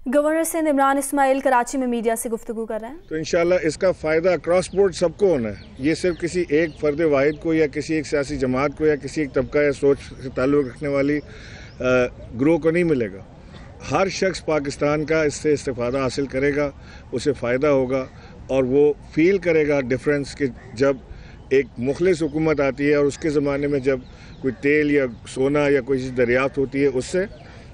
Governor Sindh Imran Ismail Karachi में media से गुफ्तगू कर रहे हैं। तो इंशाल्लाह इसका फ़ायदा क्रॉस बोर्ड सबको होना है। ये सिर्फ किसी एक फ़र्द वाहिद को या किसी एक सियासी जमात को या किसी एक तबका या सोच से ताल्लुक़ रखने वाली ग्रोह को नहीं मिलेगा। हर शख्स पाकिस्तान का इससे इस्तिफ़ादा हासिल करेगा, उसे फ़ायदा होगा और वो फील करेगा डिफरेंस कि जब एक मुखलिस हुकूमत आती है और उसके ज़माने में जब कोई तेल या सोना या कोई चीज़ दरियाफ्त होती है उससे,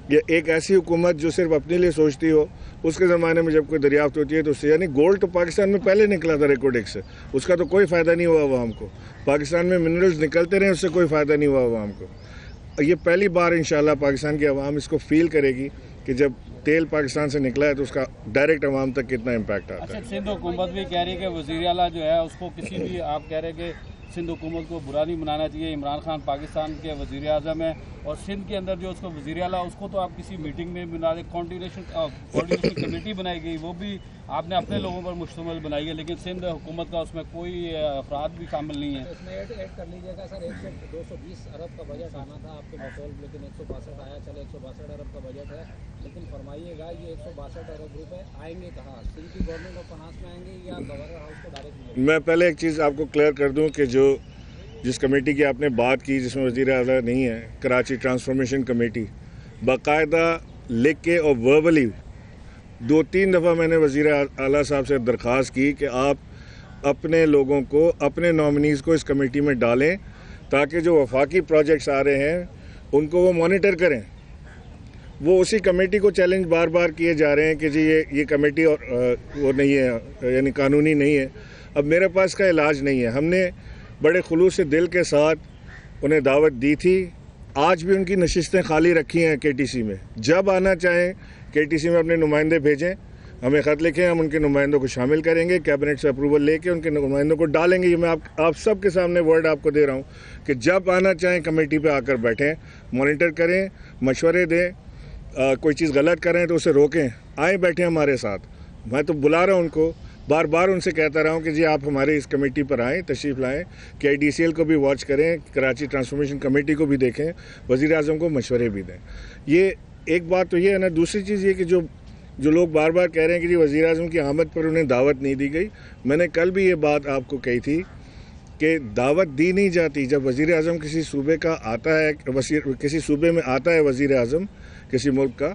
या एक ऐसी हुकूमत जो सिर्फ अपने लिए सोचती हो उसके ज़माने में जब कोई दरियाफ्त होती है तो उससे, यानी गोल्ड तो पाकिस्तान में पहले निकला था रिकॉर्ड से, उसका तो कोई फ़ायदा नहीं हुआ अवाम को। पाकिस्तान में मिनरल्स निकलते रहे, उससे कोई फ़ायदा नहीं हुआ अवाम को। ये पहली बार इंशाल्लाह पाकिस्तान की अवाम इसको फील करेगी कि जब तेल पाकिस्तान से निकला है तो उसका डायरेक्ट अवाम तक कितना इम्पैक्ट आता है। अच्छा, सिंध हुकूमत भी कह रही है कि वज़ीर आला जो है उसको किसी भी, आप कह रहे हैं कि सिंध हुकूमत को बुरा नहीं बनाना चाहिए, इमरान खान पाकिस्तान के वज़ीर आज़म है और सिंध के अंदर जो उसको वज़ीर आला उसको तो आप किसी मीटिंग में बना दे, कोऑर्डिनेशन कमेटी बनाई गई, वो भी आपने अपने लोगों पर मुश्तमिल बनाई है, लेकिन सिंध हुकूमत का उसमें कोई अफराद भी शामिल नहीं है। उसमें ऐड कर लीजिएगा सर, 220 अरब का बजट आना था आपके बकौल, लेकिन 162 आया, चले 162 अरब का बजट है, लेकिन फरमाइएगा ये 162 अरब रुपए आएंगे कहाँ? सिंध की गवर्नमेंट ऑफ फाइनेंस में आएंगे या गवर्नर हाउस को डायरेक्ट मिलेंगे? मैं पहले एक चीज़ आपको क्लियर कर दूं कि जिस कमेटी की आपने बात की जिसमें वज़ीर आला नहीं है, कराची ट्रांसफॉर्मेशन कमेटी, बाकायदा लिख के और वर्बली 2-3 दफ़ा मैंने वज़ीर आला साहब से दरख्वास्त की कि आप अपने लोगों को, अपने नॉमिनीज़ को इस कमेटी में डालें ताकि जो वफाकी प्रोजेक्ट्स आ रहे हैं उनको वो मॉनिटर करें। वो उसी कमेटी को चैलेंज बार बार किए जा रहे हैं कि जी ये कमेटी और वो नहीं है, यानी कानूनी नहीं है। अब मेरे पास का इलाज नहीं है। हमने बड़े खुलूस से दिल के साथ उन्हें दावत दी थी। आज भी उनकी नशिस्तें खाली रखी हैं केटीसी में। जब आना चाहें केटीसी में अपने नुमाइंदे भेजें, हमें ख़त लिखें, हम उनके नुमाइंदों को शामिल करेंगे, कैबिनेट से अप्रूवल लेके उनके नुमाइंदों को डालेंगे। ये मैं आप सब के सामने वर्ड आपको दे रहा हूँ कि जब आना चाहें कमेटी पे आकर बैठें, मॉनिटर करें, मशवरे दें, कोई चीज़ गलत करें तो उसे रोकें, आए बैठें हमारे साथ। मैं तो बुला रहा हूँ उनको, बार बार उनसे कहता रहा हूँ कि जी आप हमारे इस कमेटी पर आएँ, तशरीफ़ लाएँ, KIDCL को भी वॉच करें, कराची ट्रांसफॉर्मेशन कमेटी को भी देखें, वज़ीर आज़म को मशवरे भी दें। ये एक बात तो ये है ना। दूसरी चीज़ ये कि जो लोग बार बार कह रहे हैं कि जी वज़ीर आज़म की आमद पर उन्हें दावत नहीं दी गई, मैंने कल भी ये बात आपको कही थी कि दावत दी नहीं जाती। जब वज़ीर आज़म किसी सूबे का आता है, किसी सूबे में आता है वज़ीर आज़म किसी मुल्क का,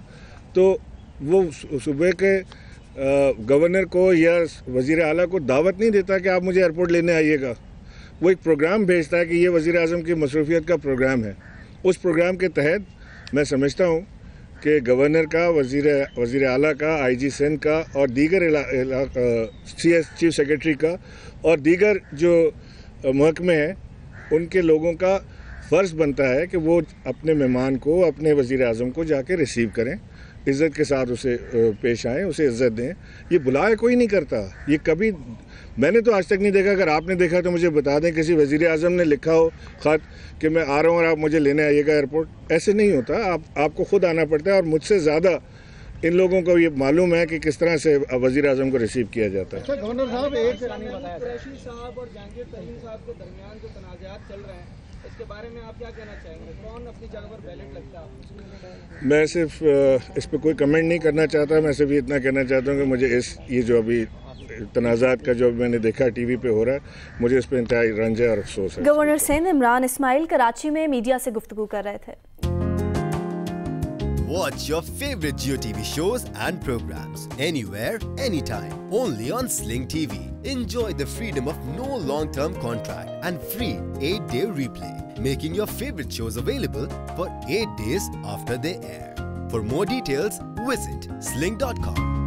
तो वो सूबे के गवर्नर को या वज़ीर आला को दावत नहीं देता कि आप मुझे एयरपोर्ट लेने आइएगा। वो एक प्रोग्राम भेजता है कि ये वज़ीर आज़म की मसरूफियत का प्रोग्राम है। उस प्रोग्राम के तहत मैं समझता हूँ कि गवर्नर का, वज़ीर आला का, IG सिंध का और दीगर चीफ सेक्रेटरी का और दीगर जो महकमे हैं उनके लोगों का फ़र्ज़ बनता है कि वो अपने मेहमान को, अपने वज़ीर आज़म को जाके रिसीव करें, इज़्ज़त के साथ उसे पेश आएँ, उसे इज़्ज़त दें। ये बुलाए कोई नहीं करता। ये कभी मैंने तो आज तक नहीं देखा। अगर आपने देखा तो मुझे बता दें, किसी वज़ीर आज़म ने लिखा हो ख़त कि मैं आ रहा हूँ और आप मुझे लेने आइएगा एयरपोर्ट। ऐसे नहीं होता। आपको ख़ुद आना पड़ता है और मुझसे ज़्यादा इन लोगों को ये मालूम है कि किस तरह से वज़ीर आज़म को रिसीव किया जाता है। अच्छा गवर्नर साहब, एक कुरैशी साहब और जहांगीर तरीन साहब के दरमियान जो तनाज़ात चल रहे हैं, इसके बारे में आप क्या कहना चाहेंगे? कौन अपनी जगह पर वैलिड लगता है? मैं सिर्फ इस पर कोई कमेंट नहीं करना चाहता। मैं सिर्फ इतना कहना चाहता हूँ कि मुझे ये जो अभी तनाज़ात का जो मैंने देखा टीवी पे हो रहा है, मुझे इस पर इंतहाई रंज है और अफसोस है। गवर्नर सिंध इमरान इस्माइल कराची में मीडिया से गुफ्तगू कर रहे थे। Watch your favorite Jio TV shows and programs anywhere, anytime, only on Sling TV. Enjoy the freedom of no long-term contract and free 8-day replay, making your favorite shows available for 8 days after they air. For more details, visit sling.com.